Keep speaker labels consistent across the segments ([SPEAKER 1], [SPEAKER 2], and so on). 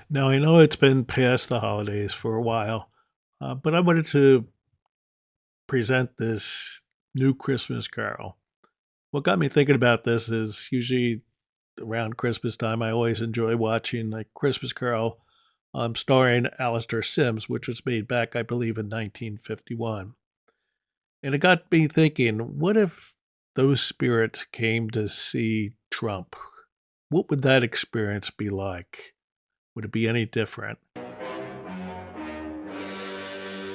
[SPEAKER 1] Now, I know it's been past the holidays for a while, but I wanted to present this new Christmas carol. What got me thinking about this is usually around Christmas time, I always enjoy watching like Christmas Carol starring Alistair Sims, which was made back, I believe, in 1951. And it got me thinking, what if those spirits came to see Trump? What would that experience be like? Would it be any different?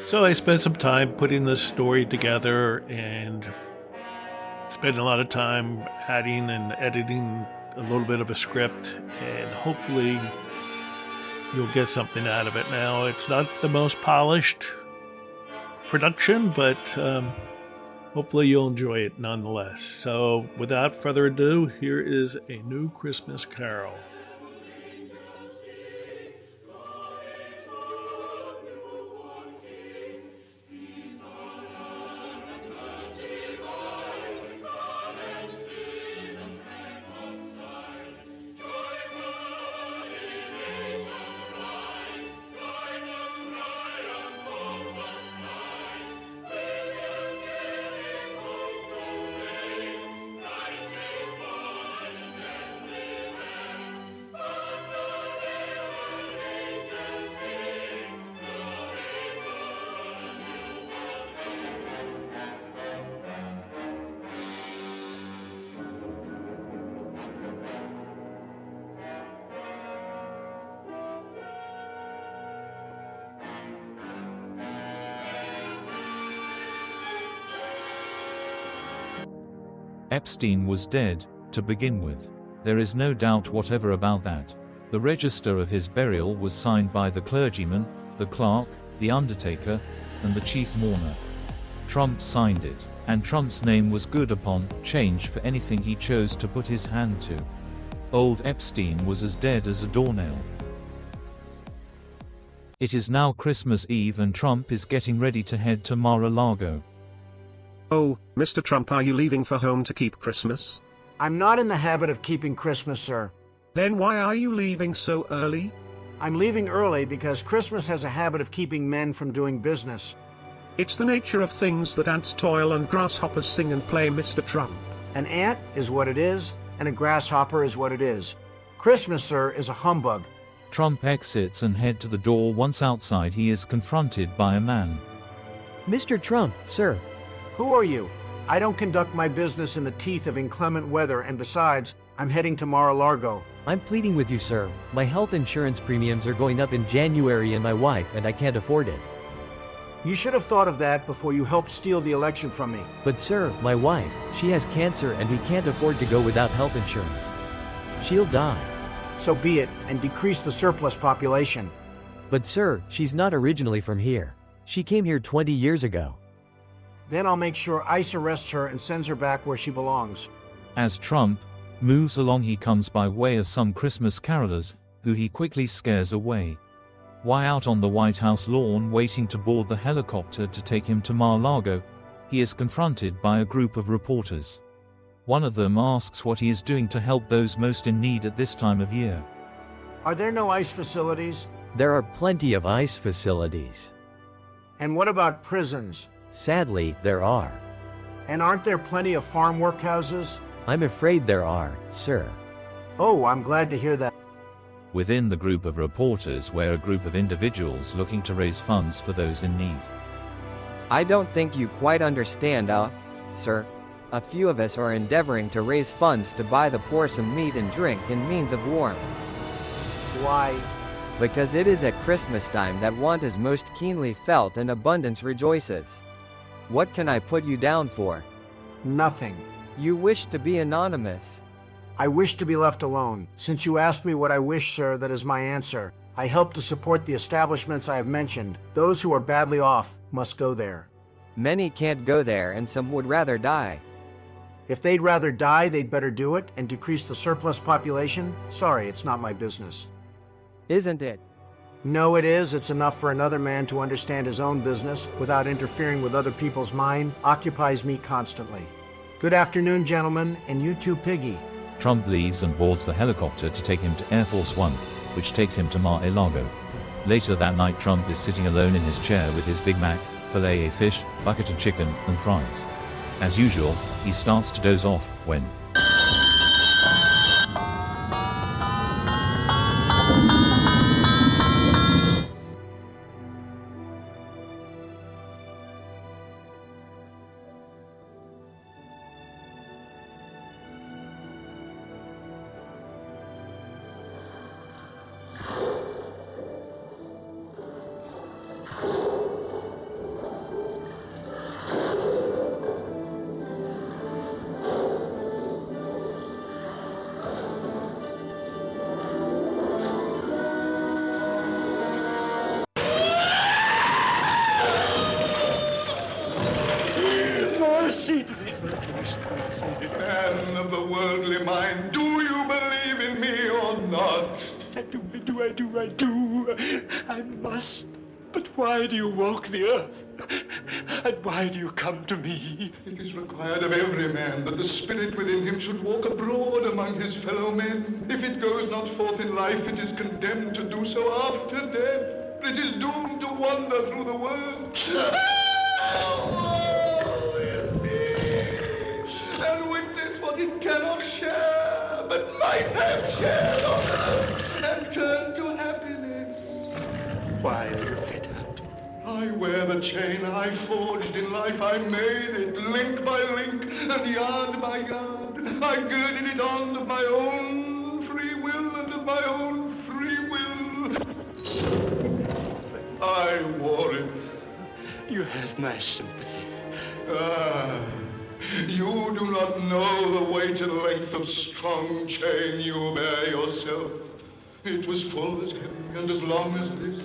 [SPEAKER 1] So I spent some time putting this story together and spending a lot of time adding and editing a little bit of a script, and hopefully you'll get something out of it. Now, it's not the most polished production, but hopefully you'll enjoy it nonetheless. So, without further ado, here is a new Christmas carol.
[SPEAKER 2] Epstein was dead, to begin with. There is no doubt whatever about that. The register of his burial was signed by the clergyman, the clerk, the undertaker, and the chief mourner. Trump signed it, and Trump's name was good upon change for anything he chose to put his hand to. Old Epstein was as dead as a doornail. It is now Christmas Eve and Trump is getting ready to head to Mar-a-Lago.
[SPEAKER 3] Oh, Mr. Trump, are you leaving for home to keep Christmas?
[SPEAKER 4] I'm not in the habit of keeping Christmas, sir.
[SPEAKER 3] Then why are you leaving so early?
[SPEAKER 4] I'm leaving early because Christmas has a habit of keeping men from doing business.
[SPEAKER 3] It's the nature of things that ants toil and grasshoppers sing and play, Mr. Trump.
[SPEAKER 4] An ant is what it is, and a grasshopper is what it is. Christmas, sir, is a humbug.
[SPEAKER 2] Trump exits and head to the door. Once outside, he is confronted by a man.
[SPEAKER 5] Mr. Trump, sir.
[SPEAKER 4] Who are you? I don't conduct my business in the teeth of inclement weather, and besides, I'm heading to Mar-a-Lago.
[SPEAKER 5] I'm pleading with you, sir. My health insurance premiums are going up in January and my wife and I can't afford it.
[SPEAKER 4] You should have thought of that before you helped steal the election from me.
[SPEAKER 5] But sir, my wife, she has cancer and we can't afford to go without health insurance. She'll die.
[SPEAKER 4] So be it, and decrease the surplus population.
[SPEAKER 5] But sir, she's not originally from here. She came here 20 years ago.
[SPEAKER 4] Then I'll make sure ICE arrests her and sends her back where she belongs.
[SPEAKER 2] As Trump moves along, he comes by way of some Christmas carolers, who he quickly scares away. While out on the White House lawn waiting to board the helicopter to take him to Mar-a-Lago, he is confronted by a group of reporters. One of them asks what he is doing to help those most in need at this time of year.
[SPEAKER 4] Are there no ICE facilities?
[SPEAKER 5] There are plenty of ICE facilities.
[SPEAKER 4] And what about prisons?
[SPEAKER 5] Sadly, there are.
[SPEAKER 4] And aren't there plenty of farm workhouses?
[SPEAKER 5] I'm afraid there are, sir.
[SPEAKER 4] Oh, I'm glad to hear that.
[SPEAKER 2] Within the group of reporters were a group of individuals looking to raise funds for those in need.
[SPEAKER 6] I don't think you quite understand, sir. A few of us are endeavoring to raise funds to buy the poor some meat and drink in means of warmth.
[SPEAKER 4] Why?
[SPEAKER 6] Because it is at Christmas time that want is most keenly felt and abundance rejoices. What can I put you down for?
[SPEAKER 4] Nothing.
[SPEAKER 6] You wish to be anonymous.
[SPEAKER 4] I wish to be left alone. Since you asked me what I wish, sir, that is my answer. I help to support the establishments I have mentioned. Those who are badly off must go there.
[SPEAKER 6] Many can't go there and some would rather die.
[SPEAKER 4] If they'd rather die, they'd better do it and decrease the surplus population. Sorry, it's not my business.
[SPEAKER 6] Isn't it?
[SPEAKER 4] No, it is. It's enough for another man to understand his own business without interfering with other people's. Mine occupies me constantly. Good afternoon, gentlemen, and you too, Piggy.
[SPEAKER 2] Trump leaves and boards the helicopter to take him to Air Force One. which takes him to Mar-a-Lago. Later that night, Trump is sitting alone in his chair with his Big Mac, filet-o-fish, bucket of chicken, and fries. As usual, he starts to doze off when
[SPEAKER 7] Man of the worldly mind, do you believe in me or not?
[SPEAKER 8] I do. I must. But why do you walk the earth? And why do you come to me?
[SPEAKER 7] It is required of every man that the spirit within him should walk abroad among his fellow men. If it goes not forth in life, it is condemned to do so after death. It is doomed to wander through the world. And witness what it cannot share, but might have shared on earth, and turn to happiness.
[SPEAKER 8] Why are you fettered?
[SPEAKER 7] I wear the chain I forged in life. I made it link by link and yard by yard. I girded it on of my own free will and of my own free will. I wore it.
[SPEAKER 8] You have my sympathy.
[SPEAKER 7] Ah, you do not know the weight and length of strong chain you bear yourself. It was full as heavy and as long as this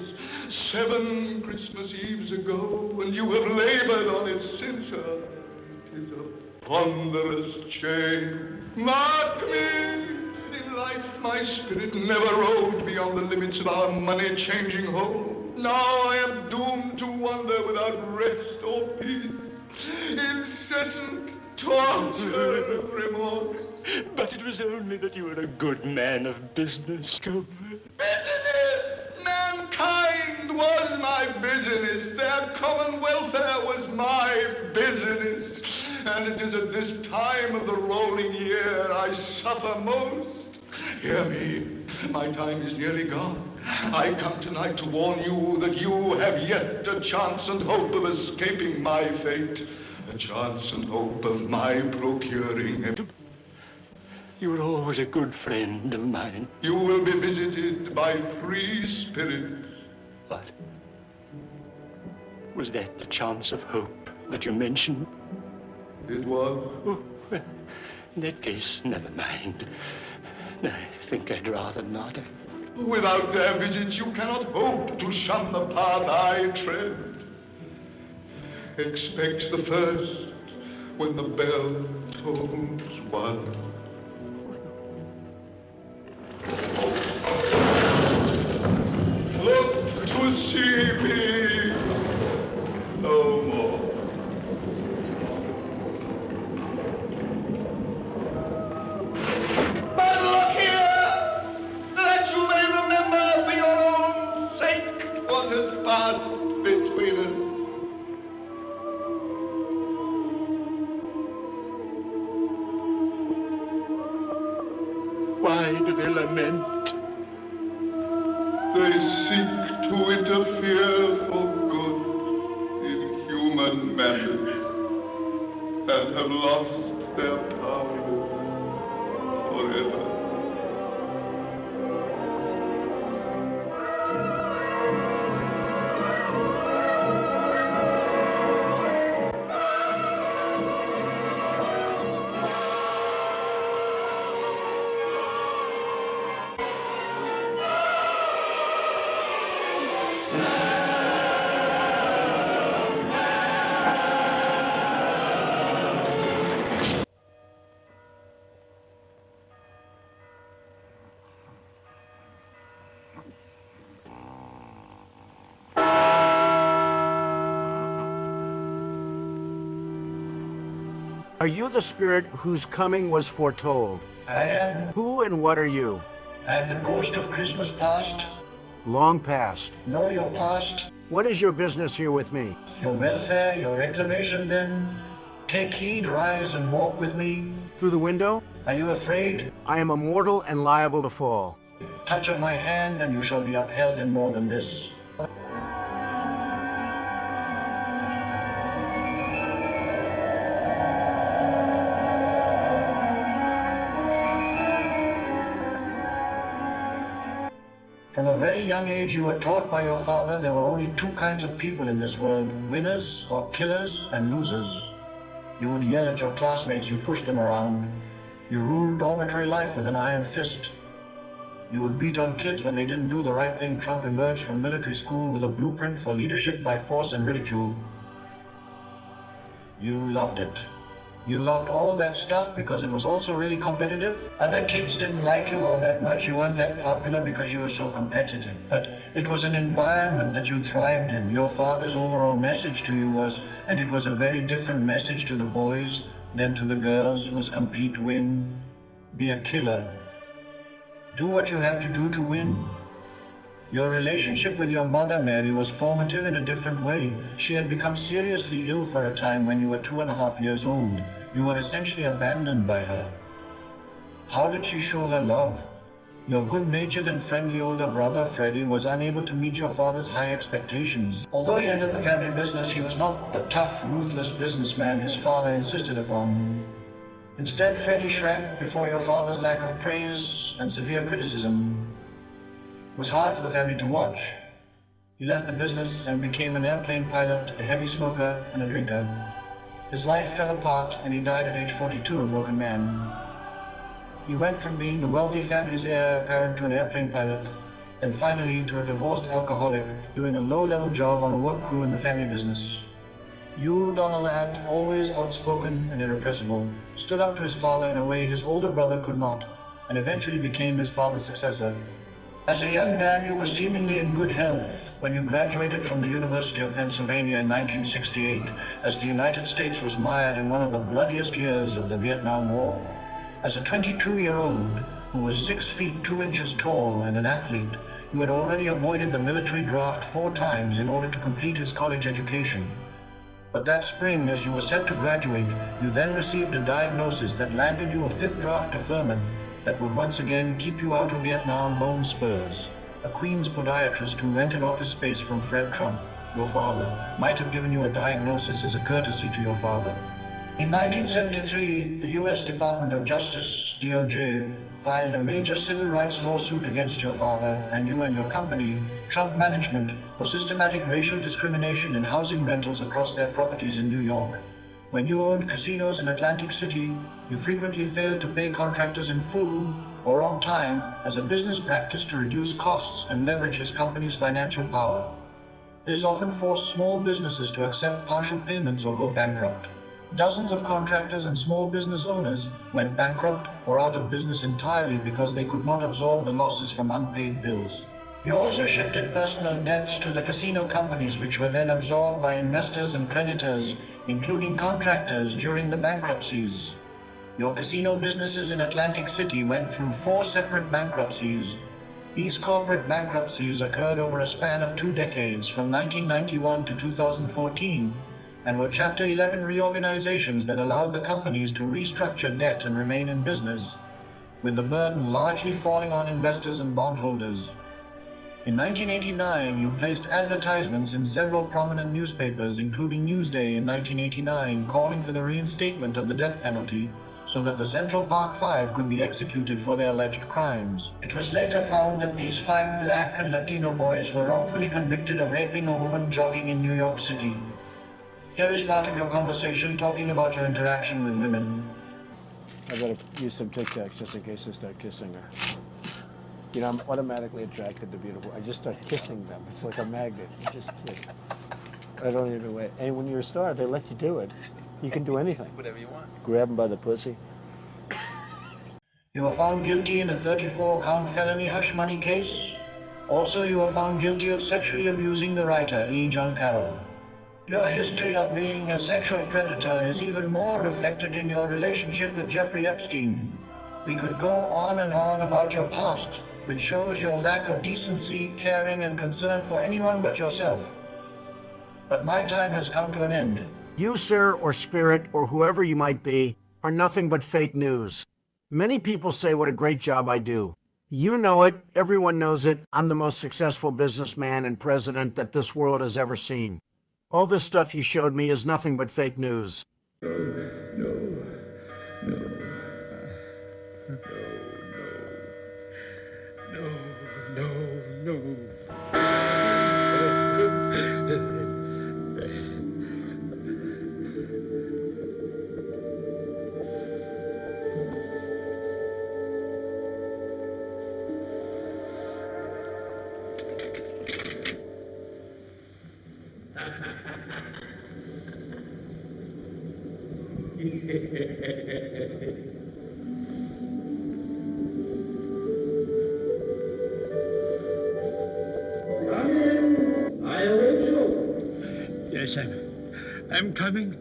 [SPEAKER 7] 7 Christmas Eves ago, and you have labored on it since. It is a ponderous chain. Mark me! In life my spirit never roved beyond the limits of our money-changing home. Now I am doomed to wander without rest or peace. Incessant torture of remorse.
[SPEAKER 8] But it was only that you were a good man of business, Cobra.
[SPEAKER 7] Business! Mankind was my business. Their common welfare was my business. And it is at this time of the rolling year I suffer most. Hear me. My time is nearly gone. I come tonight to warn you that you have yet a chance and hope of escaping my fate. A chance and hope of my procuring a...
[SPEAKER 8] You were always a good friend of mine.
[SPEAKER 7] You will be visited by 3 spirits.
[SPEAKER 8] What? Was that the chance of hope that you mentioned?
[SPEAKER 7] It was.
[SPEAKER 8] Oh, well, in that case, never mind. I think I'd rather not.
[SPEAKER 7] Without their visits, you cannot hope to shun the path I tread. Expect the first when the bell tolls 1. Look to see me no more. But look here, that you may remember for your own sake what has passed between us.
[SPEAKER 8] Why do they lament?
[SPEAKER 7] They seek to interfere for good in human matters and have lost their power forever.
[SPEAKER 4] Are you the spirit whose coming was foretold?
[SPEAKER 7] I am.
[SPEAKER 4] Who and what are you?
[SPEAKER 9] And the ghost of Christmas past?
[SPEAKER 4] Long past.
[SPEAKER 9] Know your past?
[SPEAKER 4] What is your business here with me?
[SPEAKER 9] Your welfare, your reclamation then? Take heed, rise and walk with me.
[SPEAKER 4] Through the window?
[SPEAKER 9] Are you afraid?
[SPEAKER 4] I am immortal and liable to fall.
[SPEAKER 9] Touch of my hand and you shall be upheld in more than this. From a very young age you were taught by your father there were only two kinds of people in this world, winners or killers and losers. You would yell at your classmates, you pushed them around. You ruled dormitory life with an iron fist. You would beat on kids when they didn't do the right thing. Trump emerged from military school with a blueprint for leadership by force and ridicule. You loved it. You loved all that stuff because it was also really competitive. Other kids didn't like you all that much. You weren't that popular because you were so competitive. But it was an environment that you thrived in. Your father's overall message to you was, and it was a very different message to the boys than to the girls. It was compete, win, be a killer. Do what you have to do to win. Your relationship with your mother, Mary, was formative in a different way. She had become seriously ill for a time when you were 2.5 years old. You were essentially abandoned by her. How did she show her love? Your good-natured and friendly older brother, Freddie, was unable to meet your father's high expectations. Although he entered the family business, he was not the tough, ruthless businessman his father insisted upon. Instead, Freddie shrank before your father's lack of praise and severe criticism. It was hard for the family to watch. He left the business and became an airplane pilot, a heavy smoker, and a drinker. His life fell apart and he died at age 42, a broken man. He went from being the wealthy family's heir apparent to an airplane pilot, and finally to a divorced alcoholic doing a low-level job on a work crew in the family business. You, Donald Ladd, always outspoken and irrepressible, stood up to his father in a way his older brother could not, and eventually became his father's successor. As a young man, you were seemingly in good health when you graduated from the University of Pennsylvania in 1968, as the United States was mired in one of the bloodiest years of the Vietnam War. As a 22-year-old who was 6 feet 2 inches tall and an athlete, you had already avoided the military draft 4 times in order to complete his college education. But that spring, as you were set to graduate, you then received a diagnosis that landed you a 5th draft deferment that would once again keep you out of Vietnam bone spurs. A Queens podiatrist who rented office space from Fred Trump, your father, might have given you a diagnosis as a courtesy to your father. In 1973, the U.S. Department of Justice, DOJ, filed a major civil rights lawsuit against your father and you and your company, Trump Management, for systematic racial discrimination in housing rentals across their properties in New York. When you owned casinos in Atlantic City, you frequently failed to pay contractors in full or on time as a business practice to reduce costs and leverage his company's financial power. This often forced small businesses to accept partial payments or go bankrupt. Dozens of contractors and small business owners went bankrupt or out of business entirely because they could not absorb the losses from unpaid bills. You also shifted personal debts to the casino companies, which were then absorbed by investors and creditors, including contractors, during the bankruptcies. Your casino businesses in Atlantic City went through 4 separate bankruptcies. These corporate bankruptcies occurred over a span of 2 decades, from 1991 to 2014, and were Chapter 11 reorganizations that allowed the companies to restructure debt and remain in business, with the burden largely falling on investors and bondholders. In 1989, you placed advertisements in several prominent newspapers, including Newsday in 1989, calling for the reinstatement of the death penalty so that the Central Park Five could be executed for their alleged crimes. It was later found that these 5 black and Latino boys were wrongfully convicted of raping a woman jogging in New York City. Here is part of your conversation talking about your interaction with women.
[SPEAKER 10] I better use some Tic Tacs just in case I start kissing her. You know, I'm automatically attracted to beautiful. I just start kissing them. It's like a magnet. You just kiss. I don't even wait. And when you're a star, they let you do it. You can do anything.
[SPEAKER 11] Whatever you want.
[SPEAKER 10] Grab them by the pussy.
[SPEAKER 9] You were found guilty in a 34-count felony hush money case. Also, you were found guilty of sexually abusing the writer, E. John Carroll. Your history of being a sexual predator is even more reflected in your relationship with Jeffrey Epstein. We could go on and on about your past, which shows your lack of decency, caring, and concern for anyone but yourself. But my time has come to an end.
[SPEAKER 4] You, sir, or Spirit, or whoever you might be, are nothing but fake news. Many people say what a great job I do. You know it, everyone knows it. I'm the most successful businessman and president that this world has ever seen. All this stuff you showed me is nothing but fake news.
[SPEAKER 8] Yes, I'm coming.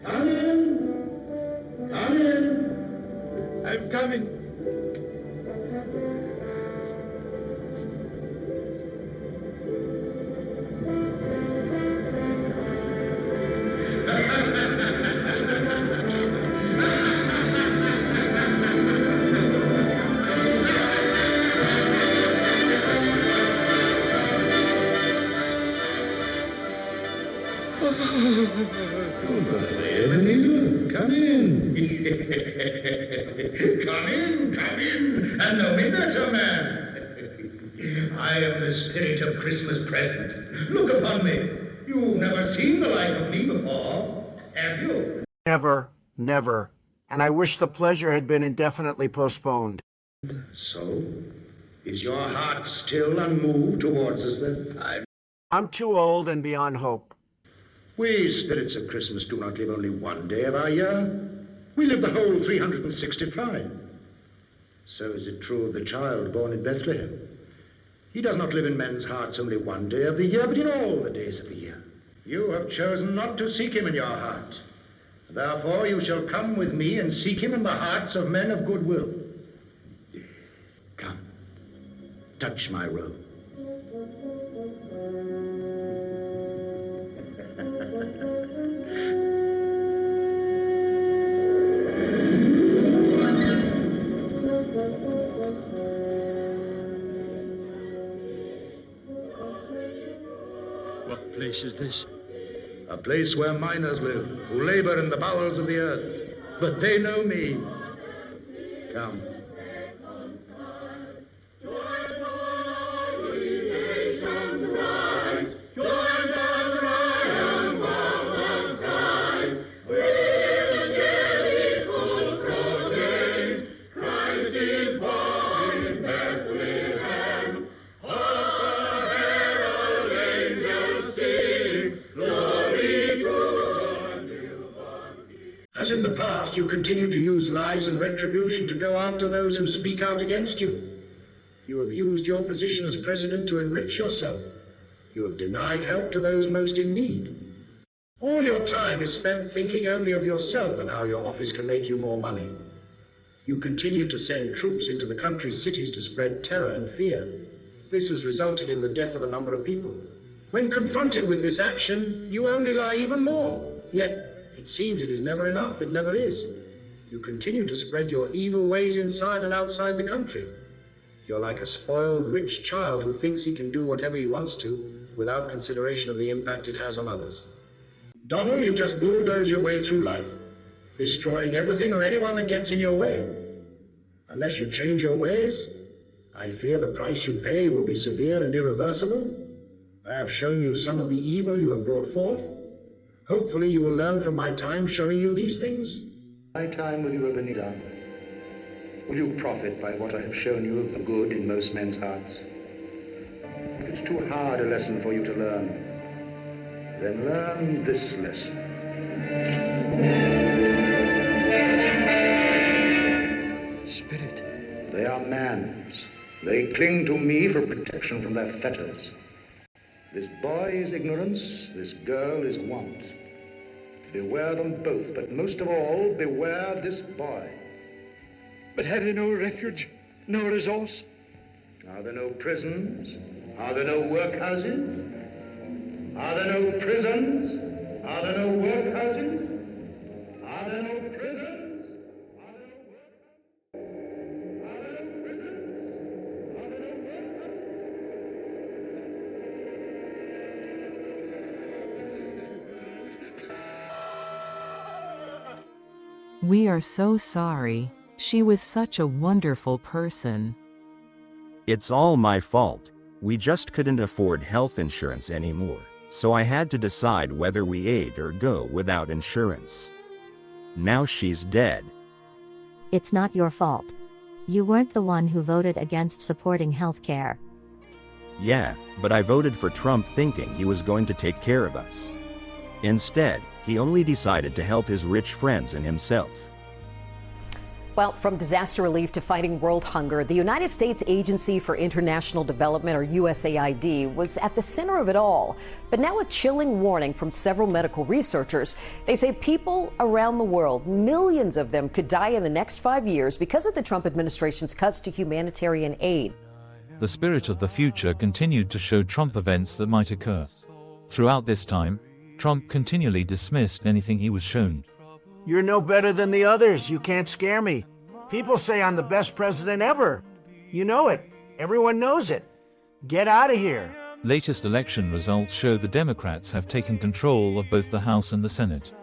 [SPEAKER 7] Come in! Come in!
[SPEAKER 8] I'm coming.
[SPEAKER 7] Ebenezer, come in. Come in, and know me better, man. I am the spirit of Christmas present. Look upon me. You've never seen the like of me before, have you?
[SPEAKER 4] Never, never. And I wish the pleasure had been indefinitely postponed.
[SPEAKER 7] So, is your heart still unmoved towards us then?
[SPEAKER 4] I'm too old and beyond hope.
[SPEAKER 7] We spirits of Christmas do not live only one day of our year. We live the whole 365. So is it true of the child born in Bethlehem. He does not live in men's hearts only one day of the year, but in all the days of the year. You have chosen not to seek him in your heart. Therefore you shall come with me and seek him in the hearts of men of good will. Come, touch my robe.
[SPEAKER 8] What place is this?
[SPEAKER 7] A place where miners live, who labor in the bowels of the earth. But they know me. Come.
[SPEAKER 9] As in the past, you continue to use lies and retribution to go after those who speak out against you. You have used your position as president to enrich yourself. You have denied help to those most in need. All your time is spent thinking only of yourself and how your office can make you more money. You continue to send troops into the country's cities to spread terror and fear. This has resulted in the death of a number of people. When confronted with this action, you only lie even more. Yet, it seems it is never enough. It never is. You continue to spread your evil ways inside and outside the country. You're like a spoiled, rich child who thinks he can do whatever he wants to without consideration of the impact it has on others. Donald, you just bulldoze your way through life, destroying everything or anyone that gets in your way. Unless you change your ways, I fear the price you pay will be severe and irreversible. I have shown you some of the evil you have brought forth. Hopefully you will learn from my time showing you these things.
[SPEAKER 7] My time with you, Ebenezer. Will you profit by what I have shown you of the good in most men's hearts? If it's too hard a lesson for you to learn, then learn this lesson.
[SPEAKER 8] Spirit.
[SPEAKER 7] They are man's. They cling to me for protection from their fetters. This boy is ignorance, this girl is want. Beware them both, but most of all, beware this boy.
[SPEAKER 8] But have they no refuge, no resource?
[SPEAKER 7] Are there no prisons? Are there no workhouses? Are there no prisons? Are there no workhouses? Are there no prisons? Are there no workhouses? Are there no prisons? Are there no workhouses?
[SPEAKER 11] We are so sorry. She was such a wonderful person.
[SPEAKER 12] It's all my fault. We just couldn't afford health insurance anymore, so I had to decide whether we aid or go without insurance. Now she's dead.
[SPEAKER 13] It's not your fault. You weren't the one who voted against supporting healthcare.
[SPEAKER 12] Yeah, but I voted for Trump thinking he was going to take care of us. Instead, he only decided to help his rich friends and himself.
[SPEAKER 14] Well, from disaster relief to fighting world hunger, the United States Agency for International Development, or USAID, was at the center of it all. But now a chilling warning from several medical researchers. They say people around the world, millions of them, could die in the next 5 years because of the Trump administration's cuts to humanitarian aid.
[SPEAKER 2] The spirit of the future continued to show Trump events that might occur. Throughout this time, Trump continually dismissed anything he was shown.
[SPEAKER 4] You're no better than the others. You can't scare me. People say I'm the best president ever. You know it. Everyone knows it. Get out of here.
[SPEAKER 2] Latest election results show the Democrats have taken control of both the House and the Senate.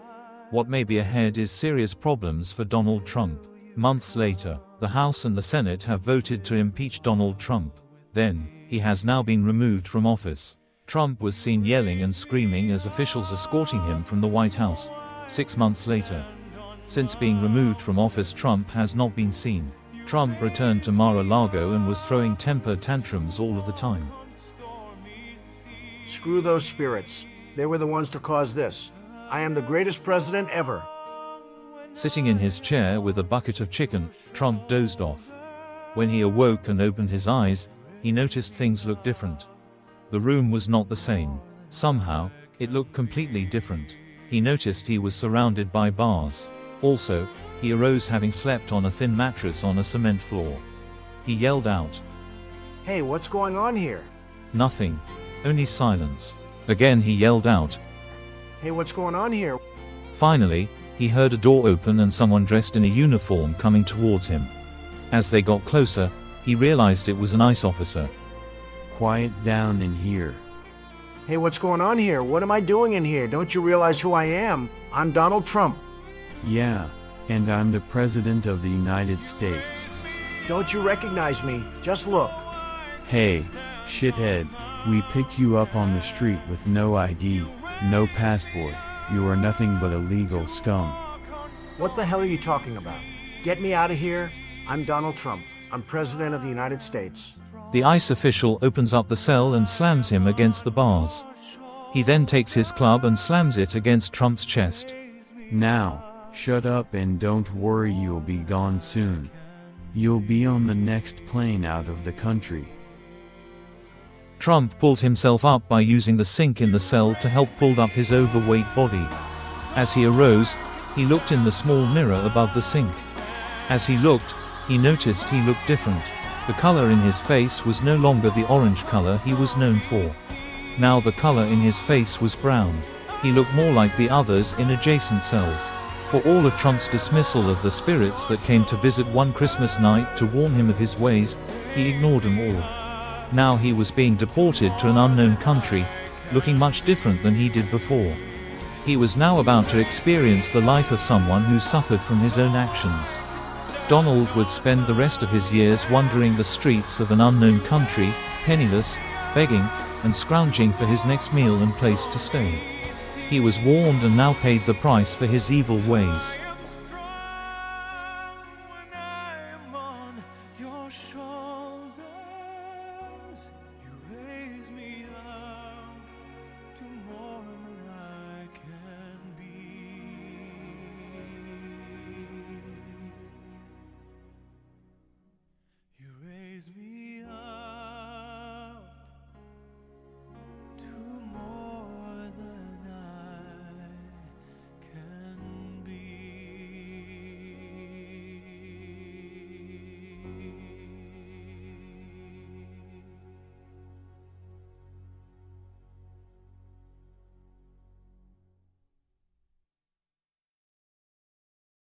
[SPEAKER 2] What may be ahead is serious problems for Donald Trump. Months later, the House and the Senate have voted to impeach Donald Trump. Then, he has now been removed from office. Trump was seen yelling and screaming as officials escorting him from the White House. 6 months later. Since being removed from office, Trump has not been seen. Trump returned to Mar-a-Lago and was throwing temper tantrums all of the time.
[SPEAKER 4] Screw those spirits. They were the ones to cause this. I am the greatest president ever.
[SPEAKER 2] Sitting in his chair with a bucket of chicken, Trump dozed off. When he awoke and opened his eyes, he noticed things looked different. The room was not the same. Somehow, it looked completely different. He noticed he was surrounded by bars. Also, he arose having slept on a thin mattress on a cement floor. He yelled out,
[SPEAKER 4] Hey, what's going on here?
[SPEAKER 2] Nothing. Only silence. Again he yelled out,
[SPEAKER 4] Hey, what's going on here?
[SPEAKER 2] Finally, he heard a door open and someone dressed in a uniform coming towards him. As they got closer, he realized it was an ICE officer.
[SPEAKER 15] Quiet down in here.
[SPEAKER 4] Hey, what's going on here? What am I doing in here? Don't you realize who I am? I'm Donald Trump.
[SPEAKER 15] Yeah, and I'm the President of the United States.
[SPEAKER 4] Don't you recognize me? Just look.
[SPEAKER 15] Hey, shithead, we picked you up on the street with no ID, no passport. You are nothing but a legal scum.
[SPEAKER 4] What the hell are you talking about? Get me out of here. I'm Donald Trump. I'm President of the United States.
[SPEAKER 2] The ICE official opens up the cell and slams him against the bars. He then takes his club and slams it against Trump's chest.
[SPEAKER 15] Now, shut up and don't worry, you'll be gone soon. You'll be on the next plane out of the country.
[SPEAKER 2] Trump pulled himself up by using the sink in the cell to help pull up his overweight body. As he arose, he looked in the small mirror above the sink. As he looked, he noticed he looked different. The color in his face was no longer the orange color he was known for. Now the color in his face was brown. He looked more like the others in adjacent cells. For all of Trump's dismissal of the spirits that came to visit one Christmas night to warn him of his ways, he ignored them all. Now he was being deported to an unknown country, looking much different than he did before. He was now about to experience the life of someone who suffered from his own actions. Donald would spend the rest of his years wandering the streets of an unknown country, penniless, begging, and scrounging for his next meal and place to stay. He was warned and now paid the price for his evil ways.